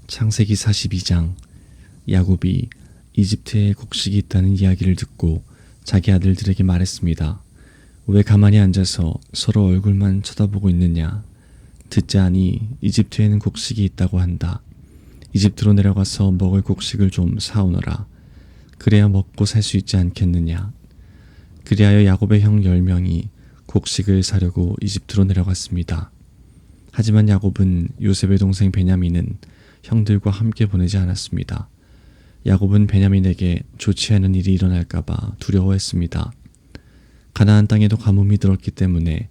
창세기 42장. 야곱이 이집트에 곡식이 있다는 이야기를 듣고 자기 아들들에게 말했습니다. 왜 가만히 앉아서 서로 얼굴만 쳐다보고 있느냐. 듣자 하니 이집트에는 곡식이 있다고 한다. 이집트로 내려가서 먹을 곡식을 좀 사오너라. 그래야 먹고 살 수 있지 않겠느냐. 그리하여 야곱의 형 10명이 곡식을 사려고 이집트로 내려갔습니다. 하지만 야곱은 요셉의 동생 베냐민은 형들과 함께 보내지 않았습니다. 야곱은 베냐민에게 좋지 않은 일이 일어날까봐 두려워했습니다. 가나안 땅에도 가뭄이 들었기 때문에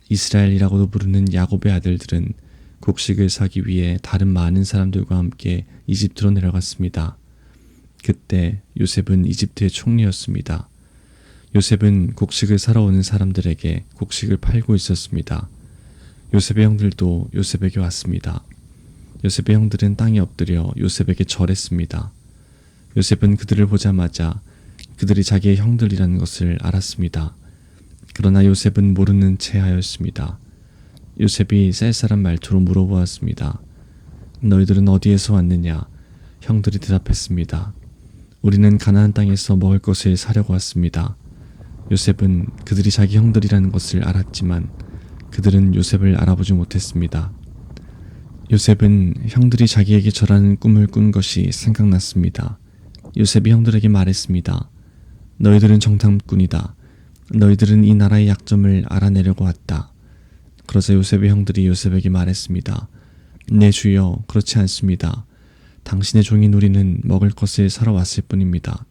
이스라엘이라고도 부르는 야곱의 아들들은 곡식을 사기 위해 다른 많은 사람들과 함께 이집트로 내려갔습니다. 그때 요셉은 요셉의 총리였습니다. 요셉은 곡식을 사러 오는 사람들에게 곡식을 팔고 있었습니다. 요셉의 형들도 요셉에게 왔습니다. 요셉의 형들은 땅에 엎드려 요셉에게 절했습니다. 요셉은 그들을 보자마자 그들이 자기의 형들이라는 것을 알았습니다. 그러나 요셉은 모르는 채 하였습니다. 요셉이 쌀쌀한 말투로 물어보았습니다. 너희들은 어디에서 왔느냐? 형들이 대답했습니다. 우리는 가나안 땅에서 먹을 것을 사려고 왔습니다. 요셉은 그들이 자기 형들이라는 것을 알았지만 그들은 요셉을 알아보지 못했습니다. 요셉은 형들이 자기에게 절하는 꿈을 꾼 것이 생각났습니다. 요셉이 형들에게 말했습니다. 너희들은 정탐꾼이다. 너희들은 이 나라의 약점을 알아내려고 왔다. 그러자 요셉의 형들이 요셉에게 말했습니다. 네 주여, 그렇지 않습니다. 당신의 종인 우리는 먹을 것을 사러 왔을 뿐입니다.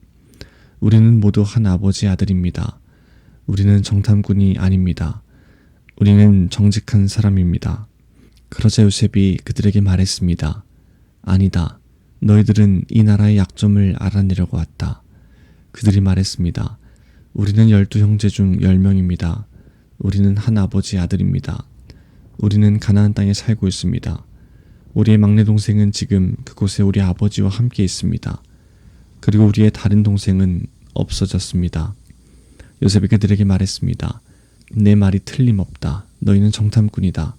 우리는 모두 한 아버지의 아들입니다. 우리는 정탐꾼이 아닙니다. 우리는 정직한 사람입니다. 그러자 요셉이 그들에게 말했습니다. 아니다. 너희들은 이 나라의 약점을 알아내려고 왔다. 그들이 말했습니다. 우리는 12형제 중 10명입니다. 우리는 한 아버지의 아들입니다. 우리는 가나안 땅에 살고 있습니다. 우리의 막내 동생은 지금 그곳에 우리 아버지와 함께 있습니다. 그리고 우리의 다른 동생은 없어졌습니다. 요셉이 그들에게 말했습니다. 내 말이 틀림없다. 너희는 정탐꾼이다.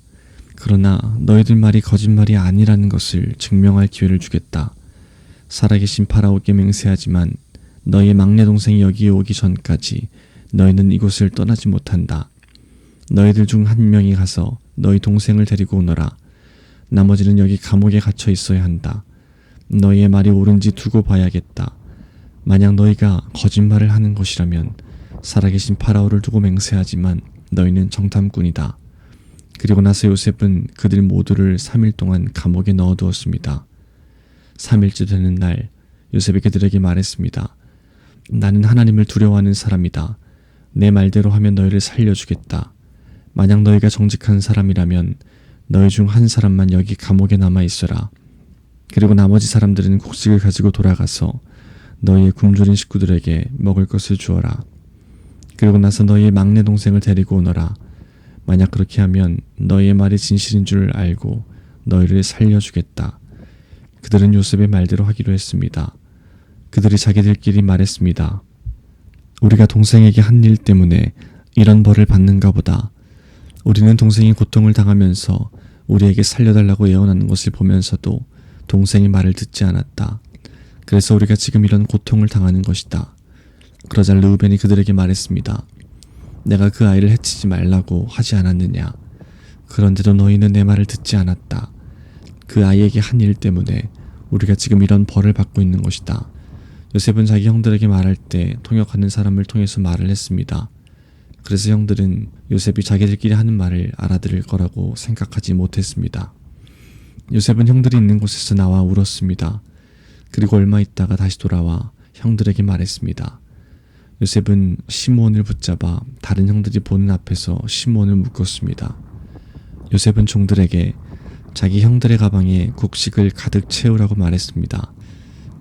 그러나 너희들 말이 거짓말이 아니라는 것을 증명할 기회를 주겠다. 살아계신 파라오께 맹세하지만 너희의 막내 동생이 여기에 오기 전까지 너희는 이곳을 떠나지 못한다. 너희들 중 한 명이 가서 너희 동생을 데리고 오너라. 나머지는 여기 감옥에 갇혀 있어야 한다. 너희의 말이 옳은지 두고 봐야겠다. 만약 너희가 거짓말을 하는 것이라면 살아계신 파라오를 두고 맹세하지만 너희는 정탐꾼이다. 그리고 나서 요셉은 그들 모두를 3일 동안 감옥에 넣어두었습니다. 3일째 되는 날 요셉이 그들에게 말했습니다. 나는 하나님을 두려워하는 사람이다. 내 말대로 하면 너희를 살려주겠다. 만약 너희가 정직한 사람이라면 너희 중 한 사람만 여기 감옥에 남아 있어라. 그리고 나머지 사람들은 곡식을 가지고 돌아가서 너희의 굶주린 식구들에게 먹을 것을 주어라. 그리고 나서 너희의 막내 동생을 데리고 오너라. 만약 그렇게 하면 너희의 말이 진실인 줄 알고 너희를 살려주겠다. 그들은 요셉의 말대로 하기로 했습니다. 그들이 자기들끼리 말했습니다. 우리가 동생에게 한 일 때문에 이런 벌을 받는가 보다. 우리는 동생이 고통을 당하면서 우리에게 살려달라고 예언하는 것을 보면서도 동생의 말을 듣지 않았다. 그래서 우리가 지금 이런 고통을 당하는 것이다. 그러자 르우벤이 그들에게 말했습니다. 내가 그 아이를 해치지 말라고 하지 않았느냐. 그런데도 너희는 내 말을 듣지 않았다. 그 아이에게 한 일 때문에 우리가 지금 이런 벌을 받고 있는 것이다. 요셉은 자기 형들에게 말할 때 통역하는 사람을 통해서 말을 했습니다. 그래서 형들은 요셉이 자기들끼리 하는 말을 알아들을 거라고 생각하지 못했습니다. 요셉은 형들이 있는 곳에서 나와 울었습니다. 그리고 얼마 있다가 다시 돌아와 형들에게 말했습니다. 요셉은 시므온을 붙잡아 다른 형들이 보는 앞에서 시므온을 묶었습니다. 요셉은 종들에게 자기 형들의 가방에 곡식을 가득 채우라고 말했습니다.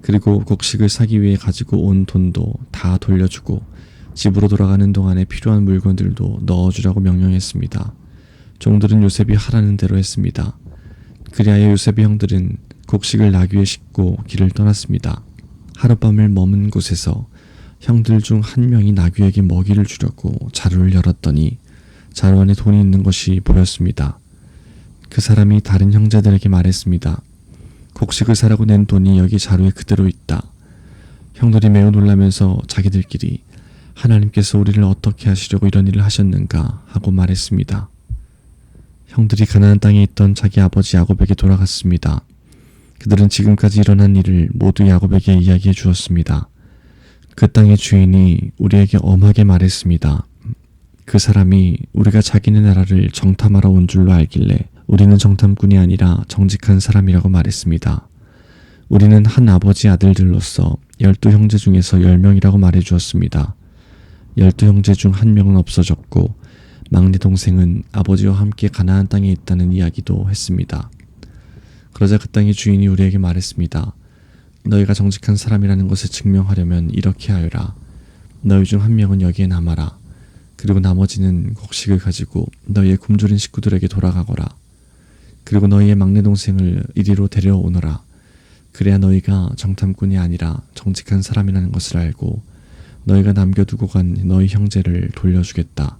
그리고 곡식을 사기 위해 가지고 온 돈도 다 돌려주고 집으로 돌아가는 동안에 필요한 물건들도 넣어주라고 명령했습니다. 종들은 요셉이 하라는 대로 했습니다. 그리하여 요셉의 형들은 곡식을 나귀에 싣고 길을 떠났습니다. 하룻밤을 머문 곳에서 형들 중 한 명이 나귀에게 먹이를 주려고 자루를 열었더니 자루 안에 돈이 있는 것이 보였습니다. 그 사람이 다른 형제들에게 말했습니다. 곡식을 사라고 낸 돈이 여기 자루에 그대로 있다. 형들이 매우 놀라면서 자기들끼리 하나님께서 우리를 어떻게 하시려고 이런 일을 하셨는가 하고 말했습니다. 형들이 가나안 땅에 있던 자기 아버지 야곱에게 돌아갔습니다. 그들은 지금까지 일어난 일을 모두 야곱에게 이야기해 주었습니다. 그 땅의 주인이 우리에게 엄하게 말했습니다. 그 사람이 우리가 자기네 나라를 정탐하러 온 줄로 알길래 우리는 정탐꾼이 아니라 정직한 사람이라고 말했습니다. 우리는 한 아버지 아들들로서 12형제 중에서 10명이라고 말해 주었습니다. 12형제 중 한 명은 없어졌고 막내 동생은 아버지와 함께 가나안 땅에 있다는 이야기도 했습니다. 그러자 그 땅의 주인이 우리에게 말했습니다. 너희가 정직한 사람이라는 것을 증명하려면 이렇게 하여라. 너희 중 한 명은 여기에 남아라. 그리고 나머지는 곡식을 가지고 너희의 굶주린 식구들에게 돌아가거라. 그리고 너희의 막내 동생을 이리로 데려오너라. 그래야 너희가 정탐꾼이 아니라 정직한 사람이라는 것을 알고 너희가 남겨두고 간 너희 형제를 돌려주겠다.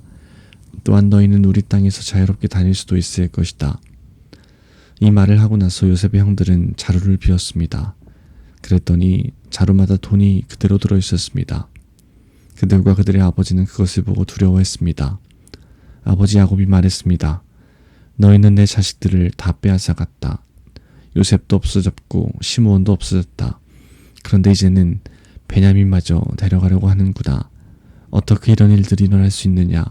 또한 너희는 우리 땅에서 자유롭게 다닐 수도 있을 것이다. 이 말을 하고 나서 요셉의 형들은 자루를 비웠습니다. 그랬더니 자루마다 돈이 그대로 들어 있었습니다. 그들과 그들의 아버지는 그것을 보고 두려워했습니다. 아버지 야곱이 말했습니다. 너희는 내 자식들을 다 빼앗아갔다. 요셉도 없어졌고 시므온도 없어졌다. 그런데 이제는 베냐민마저 데려가려고 하는구나. 어떻게 이런 일들이 일어날 수 있느냐.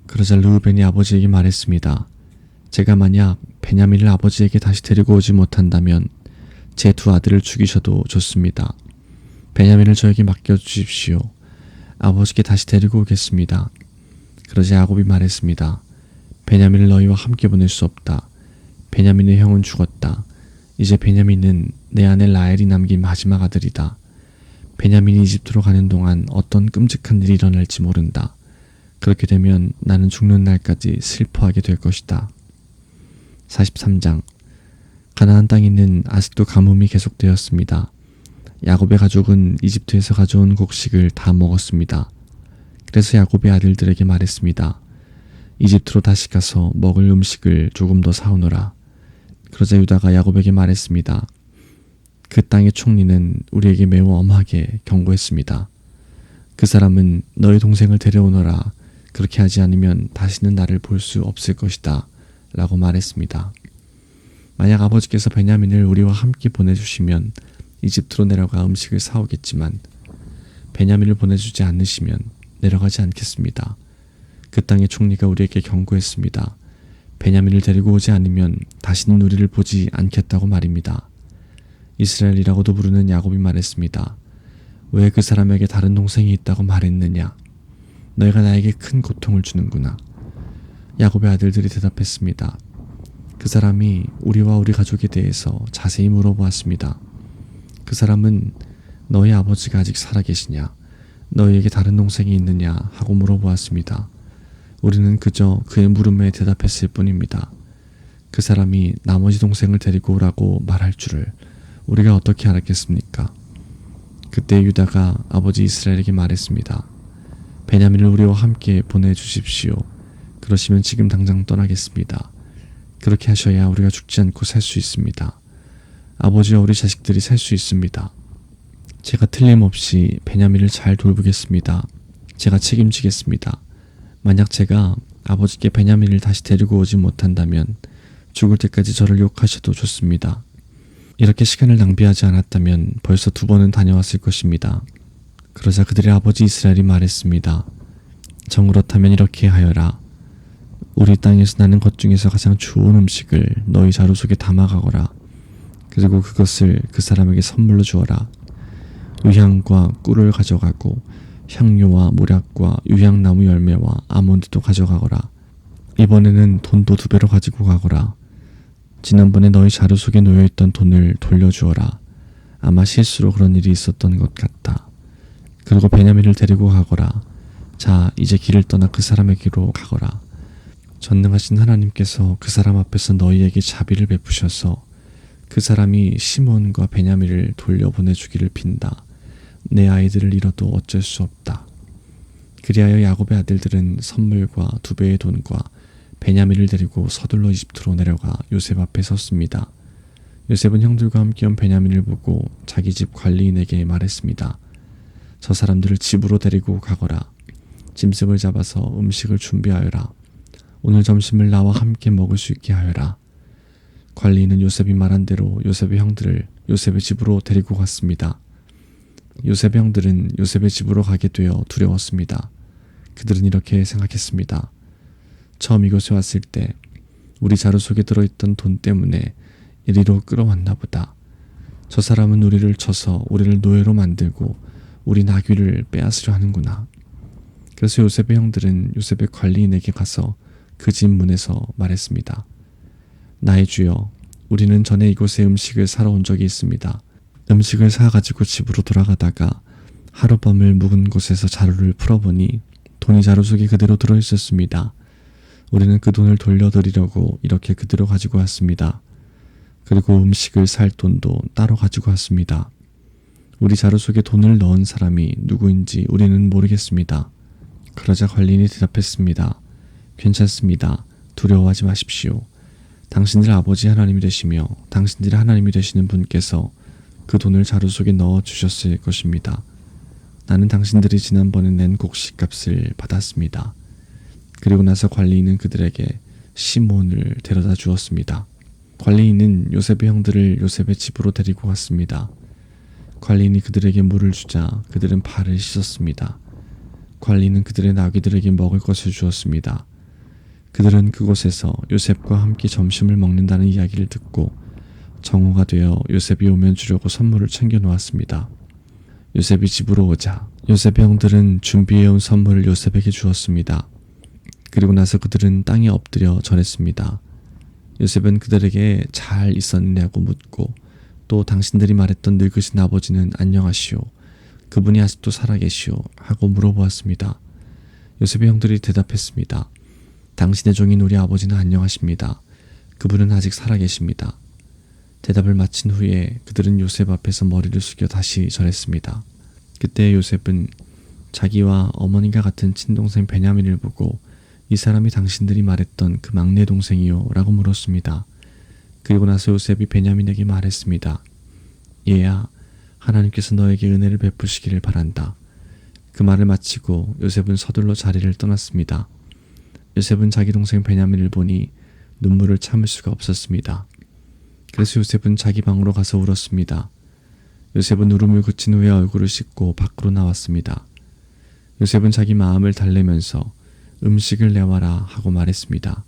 그러자 르우벤이 아버지에게 말했습니다. 제가 만약 베냐민을 아버지에게 다시 데리고 오지 못한다면 제 두 아들을 죽이셔도 좋습니다. 베냐민을 저에게 맡겨주십시오. 아버지께 다시 데리고 오겠습니다. 그러자 야곱이 말했습니다. 베냐민을 너희와 함께 보낼 수 없다. 베냐민의 형은 죽었다. 이제 베냐민은 내 아내 라헬이 남긴 마지막 아들이다. 베냐민이 이집트로 가는 동안 어떤 끔찍한 일이 일어날지 모른다. 그렇게 되면 나는 죽는 날까지 슬퍼하게 될 것이다. 43장. 가나안 땅에는 아직도 가뭄이 계속되었습니다. 야곱의 가족은 이집트에서 가져온 곡식을 다 먹었습니다. 그래서 야곱의 아들들에게 말했습니다. 이집트로 다시 가서 먹을 음식을 조금 더 사오너라. 그러자 유다가 야곱에게 말했습니다. 그 땅의 총리는 우리에게 매우 엄하게 경고했습니다. 그 사람은 너희 동생을 데려오너라. 그렇게 하지 않으면 다시는 나를 볼 수 없을 것이다. 라고 말했습니다. 만약 아버지께서 베냐민을 우리와 함께 보내주시면 이집트로 내려가 음식을 사오겠지만 베냐민을 보내주지 않으시면 내려가지 않겠습니다. 그 땅의 총리가 우리에게 경고했습니다. 베냐민을 데리고 오지 않으면 다시는 우리를 보지 않겠다고 말입니다. 이스라엘이라고도 부르는 야곱이 말했습니다. 왜 그 사람에게 다른 동생이 있다고 말했느냐? 너희가 나에게 큰 고통을 주는구나. 야곱의 아들들이 대답했습니다. 그 사람이 우리와 우리 가족에 대해서 자세히 물어보았습니다. 그 사람은 너희 아버지가 아직 살아계시냐? 너희에게 다른 동생이 있느냐? 하고 물어보았습니다. 우리는 그저 그의 물음에 대답했을 뿐입니다. 그 사람이 나머지 동생을 데리고 오라고 말할 줄을 우리가 어떻게 알았겠습니까? 그때 유다가 아버지 이스라엘에게 말했습니다. 베냐민을 우리와 함께 보내주십시오. 그러시면 지금 당장 떠나겠습니다. 그렇게 하셔야 우리가 죽지 않고 살 수 있습니다. 아버지와 우리 자식들이 살 수 있습니다. 제가 틀림없이 베냐민을 잘 돌보겠습니다. 제가 책임지겠습니다. 만약 제가 아버지께 베냐민을 다시 데리고 오지 못한다면 죽을 때까지 저를 욕하셔도 좋습니다. 이렇게 시간을 낭비하지 않았다면 벌써 2번은 다녀왔을 것입니다. 그러자 그들의 아버지 이스라엘이 말했습니다. 정 그렇다면 이렇게 하여라. 우리 땅에서 나는 것 중에서 가장 좋은 음식을 너희 자루 속에 담아가거라. 그리고 그것을 그 사람에게 선물로 주어라. 유향과 꿀을 가져가고 향료와 모략과 유향나무 열매와 아몬드도 가져가거라. 이번에는 돈도 2배로 가지고 가거라. 지난번에 너희 자루 속에 놓여있던 돈을 돌려주어라. 아마 실수로 그런 일이 있었던 것 같다. 그리고 베냐민을 데리고 가거라. 자, 이제 길을 떠나 그 사람에게로 가거라. 전능하신 하나님께서 그 사람 앞에서 너희에게 자비를 베푸셔서 그 사람이 시몬과 베냐민을 돌려보내주기를 빈다. 내 아이들을 잃어도 어쩔 수 없다. 그리하여 야곱의 아들들은 선물과 2배의 돈과 베냐민을 데리고 서둘러 이집트로 내려가 요셉 앞에 섰습니다. 요셉은 형들과 함께 온 베냐민을 보고 자기 집 관리인에게 말했습니다. 저 사람들을 집으로 데리고 가거라. 짐승을 잡아서 음식을 준비하여라. 오늘 점심을 나와 함께 먹을 수 있게 하여라. 관리인은 요셉이 말한 대로 요셉의 형들을 요셉의 집으로 데리고 갔습니다. 요셉의 형들은 요셉의 집으로 가게 되어 두려웠습니다. 그들은 이렇게 생각했습니다. 처음 이곳에 왔을 때 우리 자루 속에 들어있던 돈 때문에 이리로 끌어왔나 보다. 저 사람은 우리를 쳐서 우리를 노예로 만들고 우리 나귀를 빼앗으려 하는구나. 그래서 요셉의 형들은 요셉의 관리인에게 가서 그 집 문에서 말했습니다. 나의 주여, 우리는 전에 이곳에 음식을 사러 온 적이 있습니다. 음식을 사가지고 집으로 돌아가다가 하룻밤을 묵은 곳에서 자루를 풀어보니 돈이 자루 속에 그대로 들어있었습니다. 우리는 그 돈을 돌려드리려고 이렇게 그대로 가지고 왔습니다. 그리고 음식을 살 돈도 따로 가지고 왔습니다. 우리 자루 속에 돈을 넣은 사람이 누구인지 우리는 모르겠습니다. 그러자 관리인이 대답했습니다. 괜찮습니다. 두려워하지 마십시오. 당신들 아버지 하나님이 되시며 당신들의 하나님이 되시는 분께서 그 돈을 자루 속에 넣어 주셨을 것입니다. 나는 당신들이 지난번에 낸 곡식값을 받았습니다. 그리고 나서 관리인은 그들에게 시몬을 데려다 주었습니다. 관리인은 요셉의 형들을 요셉의 집으로 데리고 갔습니다. 관리인이 그들에게 물을 주자 그들은 발을 씻었습니다. 관리인은 그들의 나귀들에게 먹을 것을 주었습니다. 그들은 그곳에서 요셉과 함께 점심을 먹는다는 이야기를 듣고 정오가 되어 요셉이 오면 주려고 선물을 챙겨 놓았습니다. 요셉이 집으로 오자 요셉의 형들은 준비해온 선물을 요셉에게 주었습니다. 그리고 나서 그들은 땅에 엎드려 절했습니다. 요셉은 그들에게 잘 있었느냐고 묻고 또 당신들이 말했던 늙으신 아버지는 안녕하시오. 그분이 아직도 살아계시오 하고 물어보았습니다. 요셉의 형들이 대답했습니다. 당신의 종인 우리 아버지는 안녕하십니다. 그분은 아직 살아계십니다. 대답을 마친 후에 그들은 요셉 앞에서 머리를 숙여 다시 절했습니다. 그때 요셉은 자기와 어머니가 같은 친동생 베냐민을 보고 이 사람이 당신들이 말했던 그 막내 동생이요 라고 물었습니다. 그리고 나서 요셉이 베냐민에게 말했습니다. 얘야, 하나님께서 너에게 은혜를 베푸시기를 바란다. 그 말을 마치고 요셉은 서둘러 자리를 떠났습니다. 요셉은 자기 동생 베냐민을 보니 눈물을 참을 수가 없었습니다. 그래서 요셉은 자기 방으로 가서 울었습니다. 요셉은 울음을 그친 후에 얼굴을 씻고 밖으로 나왔습니다. 요셉은 자기 마음을 달래면서 음식을 내와라 하고 말했습니다.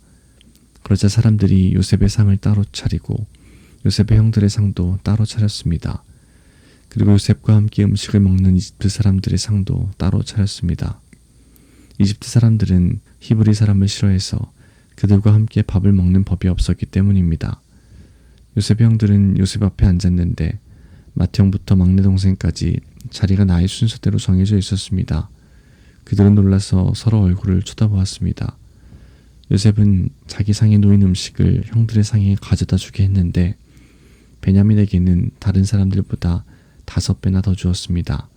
그러자 사람들이 요셉의 상을 따로 차리고 요셉의 형들의 상도 따로 차렸습니다. 그리고 요셉과 함께 음식을 먹는 이집트 사람들의 상도 따로 차렸습니다. 이집트 사람들은 히브리 사람을 싫어해서 그들과 함께 밥을 먹는 법이 없었기 때문입니다. 요셉의 형들은 요셉 앞에 앉았는데 맏형부터 막내 동생까지 자리가 나의 순서대로 정해져 있었습니다. 그들은 놀라서 서로 얼굴을 쳐다보았습니다. 요셉은 자기 상에 놓인 음식을 형들의 상에 가져다 주게 했는데 베냐민에게는 다른 사람들보다 5배나 더 주었습니다.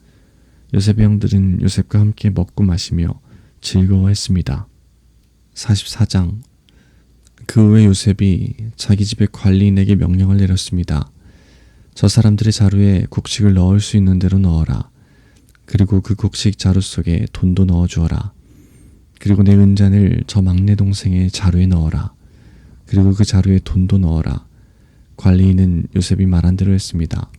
요셉의 형들은 요셉과 함께 먹고 마시며 즐거워했습니다. 44장. 그 후에 요셉이 자기 집의 관리인에게 명령을 내렸습니다. 저 사람들의 자루에 곡식을 넣을 수 있는 대로 넣어라. 그리고 그 곡식 자루 속에 돈도 넣어주어라. 그리고 내 은잔을 저 막내 동생의 자루에 넣어라. 그리고 그 자루에 돈도 넣어라. 관리인은 요셉이 말한 대로 했습니다.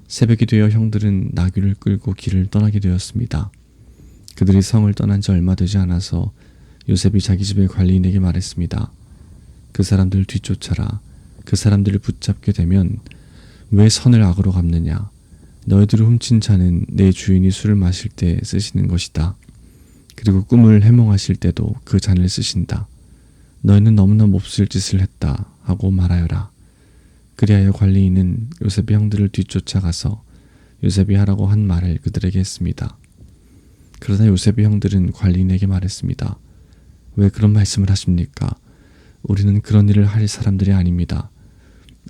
새벽이 되어 형들은 나귀를 끌고 길을 떠나게 되었습니다. 그들이 성을 떠난 지 얼마 되지 않아서 요셉이 자기 집의 관리인에게 말했습니다. 그 사람들을 뒤쫓아라. 그 사람들을 붙잡게 되면 왜 선을 악으로 갚느냐. 너희들을 훔친 잔은 내 주인이 술을 마실 때 쓰시는 것이다. 그리고 꿈을 해몽하실 때도 그 잔을 쓰신다. 너희는 너무나 몹쓸 짓을 했다 하고 말하여라. 그리하여 관리인은 요셉의 형들을 뒤쫓아가서 요셉이 하라고 한 말을 그들에게 했습니다. 그러나 요셉의 형들은 관리인에게 말했습니다. 왜 그런 말씀을 하십니까? 우리는 그런 일을 할 사람들이 아닙니다.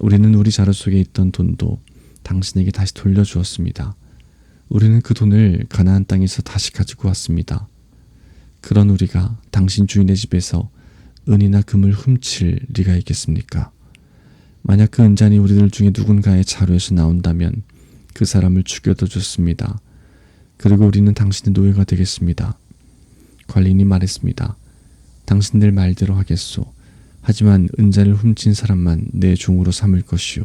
우리는 우리 자루 속에 있던 돈도 당신에게 다시 돌려주었습니다. 우리는 그 돈을 가나안 땅에서 다시 가지고 왔습니다. 그런 우리가 당신 주인의 집에서 은이나 금을 훔칠 리가 있겠습니까? 만약 그 은잔이 우리들 중에 누군가의 자루에서 나온다면 그 사람을 죽여도 좋습니다. 그리고 우리는 당신의 노예가 되겠습니다. 관리인이 말했습니다. 당신들 말대로 하겠소. 하지만 은잔을 훔친 사람만 내 종으로 삼을 것이오.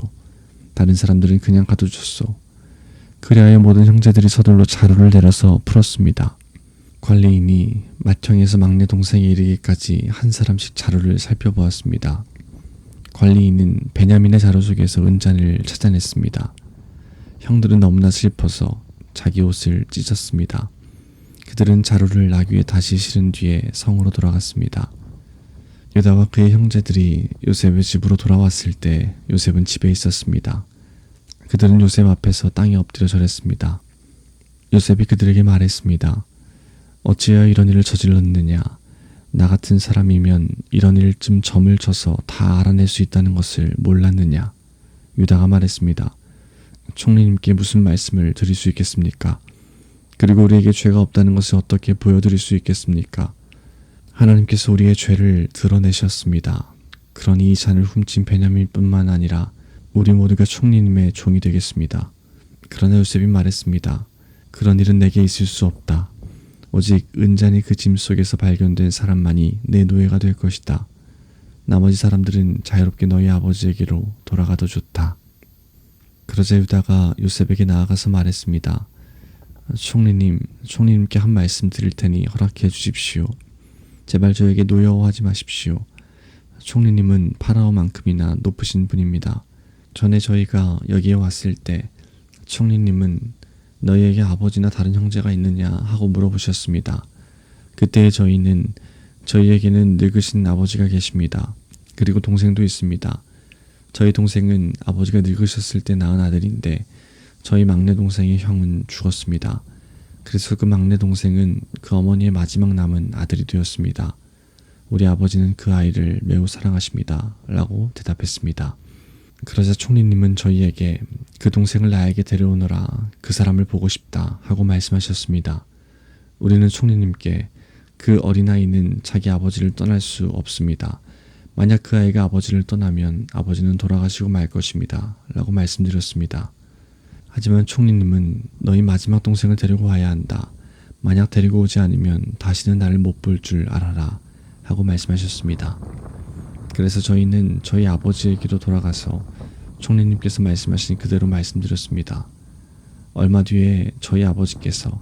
다른 사람들은 그냥 가둬줬소. 그리하여 모든 형제들이 서둘러 자루를 내려서 풀었습니다. 관리인이 맏형에서 막내 동생에 이르기까지 한 사람씩 자루를 살펴보았습니다. 관리인은 베냐민의 자루 속에서 은잔을 찾아냈습니다. 형들은 너무나 슬퍼서 자기 옷을 찢었습니다. 그들은 자루를 나귀에 다시 실은 뒤에 성으로 돌아갔습니다. 유다와 그의 형제들이 요셉의 집으로 돌아왔을 때 요셉은 집에 있었습니다. 그들은 요셉 앞에서 땅에 엎드려 절했습니다. 요셉이 그들에게 말했습니다. 어찌하여 이런 일을 저질렀느냐? 나 같은 사람이면 이런 일쯤 점을 쳐서 다 알아낼 수 있다는 것을 몰랐느냐? 유다가 말했습니다. 총리님께 무슨 말씀을 드릴 수 있겠습니까? 그리고 우리에게 죄가 없다는 것을 어떻게 보여드릴 수 있겠습니까? 하나님께서 우리의 죄를 드러내셨습니다. 그러니 이 잔을 훔친 베냐민뿐만 아니라 우리 모두가 총리님의 종이 되겠습니다. 그러나 요셉이 말했습니다. 그런 일은 내게 있을 수 없다. 오직 은잔이 그 짐 속에서 발견된 사람만이 내 노예가 될 것이다. 나머지 사람들은 자유롭게 너희 아버지에게로 돌아가도 좋다. 그러자 유다가 요셉에게 나아가서 말했습니다. 총리님께 한 말씀 드릴 테니 허락해 주십시오. 제발 저에게 노여워하지 마십시오. 총리님은 파라오만큼이나 높으신 분입니다. 전에 저희가 여기에 왔을 때 총리님은 너희에게 아버지나 다른 형제가 있느냐 하고 물어보셨습니다. 그때 저희에게는 늙으신 아버지가 계십니다. 그리고 동생도 있습니다. 저희 동생은 아버지가 늙으셨을 때 낳은 아들인데 저희 막내 동생의 형은 죽었습니다. 그래서 그 막내 동생은 그 어머니의 마지막 남은 아들이 되었습니다. 우리 아버지는 그 아이를 매우 사랑하십니다. 라고 대답했습니다. 그러자 총리님은 저희에게 그 동생을 나에게 데려오너라, 그 사람을 보고 싶다 하고 말씀하셨습니다. 우리는 총리님께 그 어린아이는 자기 아버지를 떠날 수 없습니다. 만약 그 아이가 아버지를 떠나면 아버지는 돌아가시고 말 것입니다. 라고 말씀드렸습니다. 하지만 총리님은 너희 마지막 동생을 데리고 와야 한다. 만약 데리고 오지 않으면 다시는 나를 못 볼 줄 알아라. 하고 말씀하셨습니다. 그래서 저희는 저희 아버지에게로 돌아가서 총리님께서 말씀하신 그대로 말씀드렸습니다. 얼마 뒤에 저희 아버지께서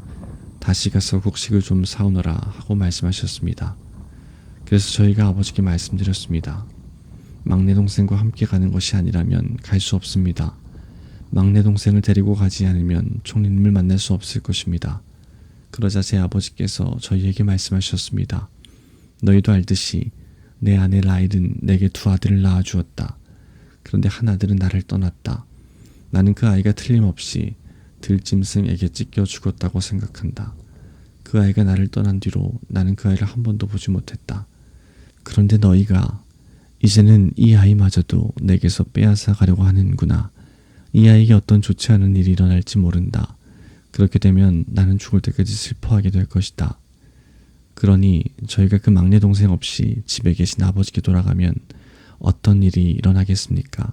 다시 가서 곡식을 좀 사오너라 하고 말씀하셨습니다. 그래서 저희가 아버지께 말씀드렸습니다. 막내 동생과 함께 가는 것이 아니라면 갈 수 없습니다. 막내 동생을 데리고 가지 않으면 총리님을 만날 수 없을 것입니다. 그러자 제 아버지께서 저희에게 말씀하셨습니다. 너희도 알듯이 내 아내 라일은 내게 두 아들을 낳아주었다. 그런데 한 아들은 나를 떠났다. 나는 그 아이가 틀림없이 들짐승에게 찢겨 죽었다고 생각한다. 그 아이가 나를 떠난 뒤로 나는 그 아이를 한 번도 보지 못했다. 그런데 너희가 이제는 이 아이마저도 내게서 빼앗아 가려고 하는구나. 이 아이에게 어떤 좋지 않은 일이 일어날지 모른다. 그렇게 되면 나는 죽을 때까지 슬퍼하게 될 것이다. 그러니 저희가 그 막내 동생 없이 집에 계신 아버지께 돌아가면 어떤 일이 일어나겠습니까?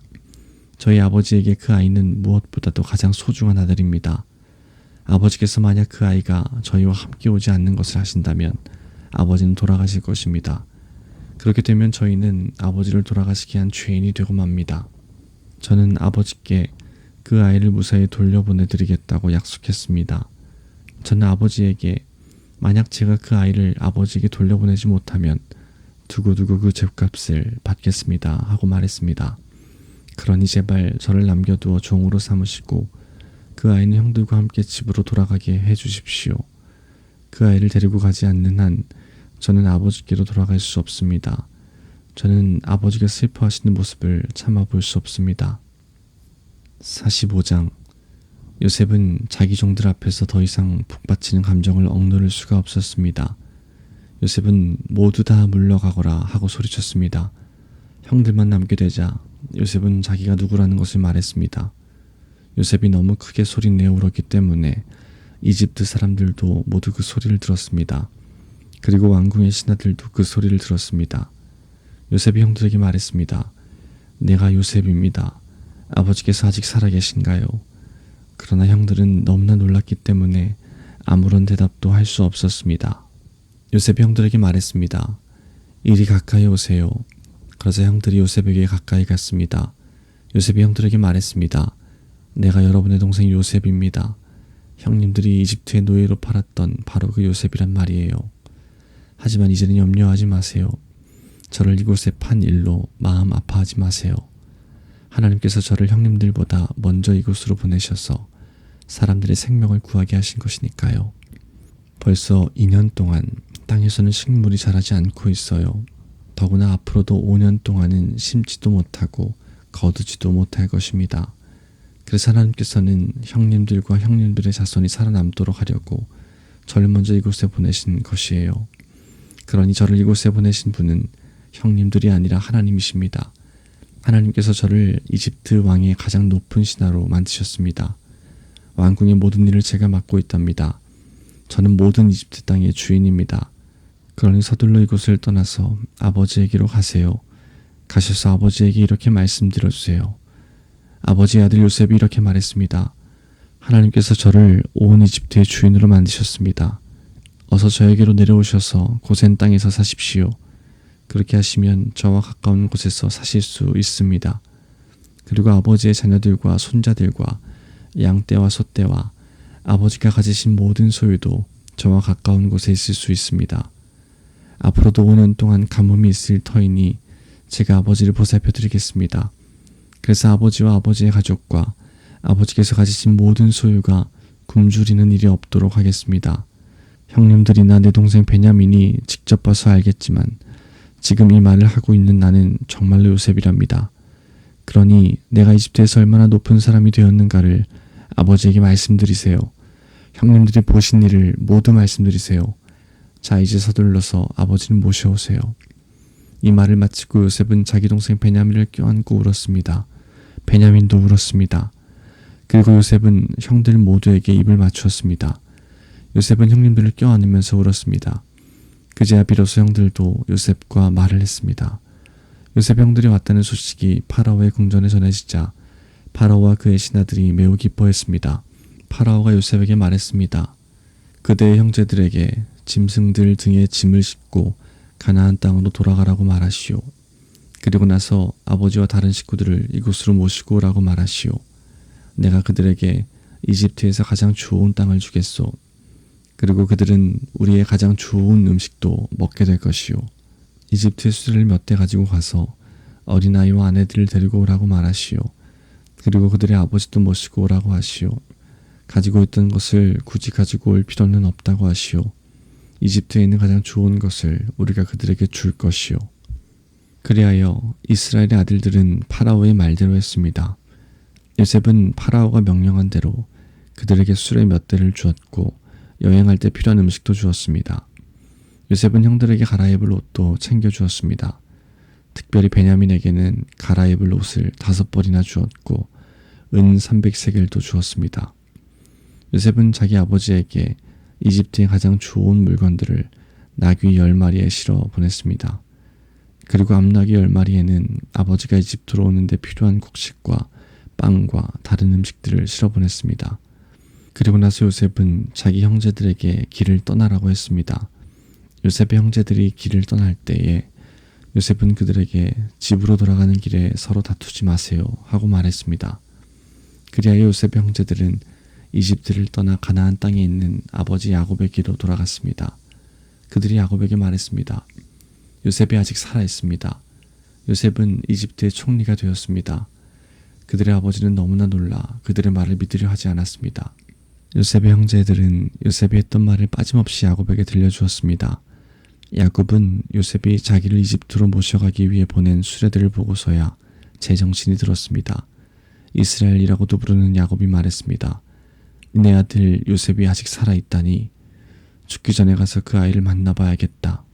저희 아버지에게 그 아이는 무엇보다도 가장 소중한 아들입니다. 아버지께서 만약 그 아이가 저희와 함께 오지 않는 것을 하신다면 아버지는 돌아가실 것입니다. 그렇게 되면 저희는 아버지를 돌아가시게 한 죄인이 되고 맙니다. 저는 아버지께 그 아이를 무사히 돌려보내드리겠다고 약속했습니다. 저는 아버지에게 만약 제가 그 아이를 아버지에게 돌려보내지 못하면 두고두고 그 죗값을 받겠습니다 하고 말했습니다. 그러니 제발 저를 남겨두어 종으로 삼으시고 그 아이는 형들과 함께 집으로 돌아가게 해주십시오. 그 아이를 데리고 가지 않는 한 저는 아버지께로 돌아갈 수 없습니다. 저는 아버지가 슬퍼하시는 모습을 참아볼 수 없습니다. 45장. 요셉은 자기 종들 앞에서 더 이상 북받치는 감정을 억누를 수가 없었습니다. 요셉은 모두 다 물러가거라 하고 소리쳤습니다. 형들만 남게 되자 요셉은 자기가 누구라는 것을 말했습니다. 요셉이 너무 크게 소리내어 울었기 때문에 이집트 사람들도 모두 그 소리를 들었습니다. 그리고 왕궁의 신하들도 그 소리를 들었습니다. 요셉이 형들에게 말했습니다. 내가 요셉입니다. 아버지께서 아직 살아계신가요? 그러나 형들은 너무나 놀랐기 때문에 아무런 대답도 할 수 없었습니다. 요셉이 형들에게 말했습니다. 이리 가까이 오세요. 그러자 형들이 요셉에게 가까이 갔습니다. 요셉이 형들에게 말했습니다. 내가 여러분의 동생 요셉입니다. 형님들이 이집트의 노예로 팔았던 바로 그 요셉이란 말이에요. 하지만 이제는 염려하지 마세요. 저를 이곳에 판 일로 마음 아파하지 마세요. 하나님께서 저를 형님들보다 먼저 이곳으로 보내셔서 사람들의 생명을 구하게 하신 것이니까요. 벌써 2년 동안 땅에서는 식물이 자라지 않고 있어요. 더구나 앞으로도 5년 동안은 심지도 못하고 거두지도 못할 것입니다. 그래서 하나님께서는 형님들과 형님들의 자손이 살아남도록 하려고 저를 먼저 이곳에 보내신 것이에요. 그러니 저를 이곳에 보내신 분은 형님들이 아니라 하나님이십니다. 하나님께서 저를 이집트 왕의 가장 높은 신하로 만드셨습니다. 왕궁의 모든 일을 제가 맡고 있답니다. 저는 모든 이집트 땅의 주인입니다. 그러니 서둘러 이곳을 떠나서 아버지에게로 가세요. 가셔서 아버지에게 이렇게 말씀드려주세요. 아버지의 아들 요셉이 이렇게 말했습니다. 하나님께서 저를 온 이집트의 주인으로 만드셨습니다. 어서 저에게로 내려오셔서 고센 땅에서 사십시오. 그렇게 하시면 저와 가까운 곳에서 사실 수 있습니다. 그리고 아버지의 자녀들과 손자들과 양떼와 소떼와 아버지가 가지신 모든 소유도 저와 가까운 곳에 있을 수 있습니다. 앞으로도 5년 동안 가뭄이 있을 터이니 제가 아버지를 보살펴 드리겠습니다. 그래서 아버지와 아버지의 가족과 아버지께서 가지신 모든 소유가 굶주리는 일이 없도록 하겠습니다. 형님들이나 내 동생 베냐민이 직접 봐서 알겠지만 지금 이 말을 하고 있는 나는 정말로 요셉이랍니다. 그러니 내가 이집트에서 얼마나 높은 사람이 되었는가를 아버지에게 말씀드리세요. 형님들이 보신 일을 모두 말씀드리세요. 자, 이제 서둘러서 아버지를 모셔오세요. 이 말을 마치고 요셉은 자기 동생 베냐민을 껴안고 울었습니다. 베냐민도 울었습니다. 그리고 요셉은 형들 모두에게 입을 맞추었습니다. 요셉은 형님들을 껴안으면서 울었습니다. 그제야 비로소 형들도 요셉과 말을 했습니다. 요셉 형들이 왔다는 소식이 파라오의 궁전에 전해지자 파라오와 그의 신하들이 매우 기뻐했습니다. 파라오가 요셉에게 말했습니다. 그대의 형제들에게 짐승들 등에 짐을 싣고 가나안 땅으로 돌아가라고 말하시오. 그리고 나서 아버지와 다른 식구들을 이곳으로 모시고 오라고 말하시오. 내가 그들에게 이집트에서 가장 좋은 땅을 주겠소. 그리고 그들은 우리의 가장 좋은 음식도 먹게 될 것이오. 이집트의 수레를 몇 대 가지고 가서 어린아이와 아내들을 데리고 오라고 말하시오. 그리고 그들의 아버지도 모시고 오라고 하시오. 가지고 있던 것을 굳이 가지고 올 필요는 없다고 하시오. 이집트에 있는 가장 좋은 것을 우리가 그들에게 줄 것이오. 그리하여 이스라엘의 아들들은 파라오의 말대로 했습니다. 요셉은 파라오가 명령한 대로 그들에게 수레 몇 대를 주었고 여행할 때 필요한 음식도 주었습니다. 요셉은 형들에게 갈아입을 옷도 챙겨주었습니다. 특별히 베냐민에게는 갈아입을 옷을 5벌이나 주었고 은 300세겔도 주었습니다. 요셉은 자기 아버지에게 이집트의 가장 좋은 물건들을 나귀 10마리에 실어 보냈습니다. 그리고 암나귀 10마리에는 아버지가 이집트로 오는데 필요한 곡식과 빵과 다른 음식들을 실어 보냈습니다. 그리고 나서 요셉은 자기 형제들에게 길을 떠나라고 했습니다. 요셉의 형제들이 길을 떠날 때에 요셉은 그들에게 집으로 돌아가는 길에 서로 다투지 마세요 하고 말했습니다. 그리하여 요셉의 형제들은 이집트를 떠나 가나안 땅에 있는 아버지 야곱의 길로 돌아갔습니다. 그들이 야곱에게 말했습니다. 요셉이 아직 살아있습니다. 요셉은 이집트의 총리가 되었습니다. 그들의 아버지는 너무나 놀라 그들의 말을 믿으려 하지 않았습니다. 요셉의 형제들은 요셉이 했던 말을 빠짐없이 야곱에게 들려주었습니다. 야곱은 요셉이 자기를 이집트로 모셔가기 위해 보낸 수레들을 보고서야 제정신이 들었습니다. 이스라엘이라고도 부르는 야곱이 말했습니다. 내 아들 요셉이 아직 살아있다니 죽기 전에 가서 그 아이를 만나봐야겠다.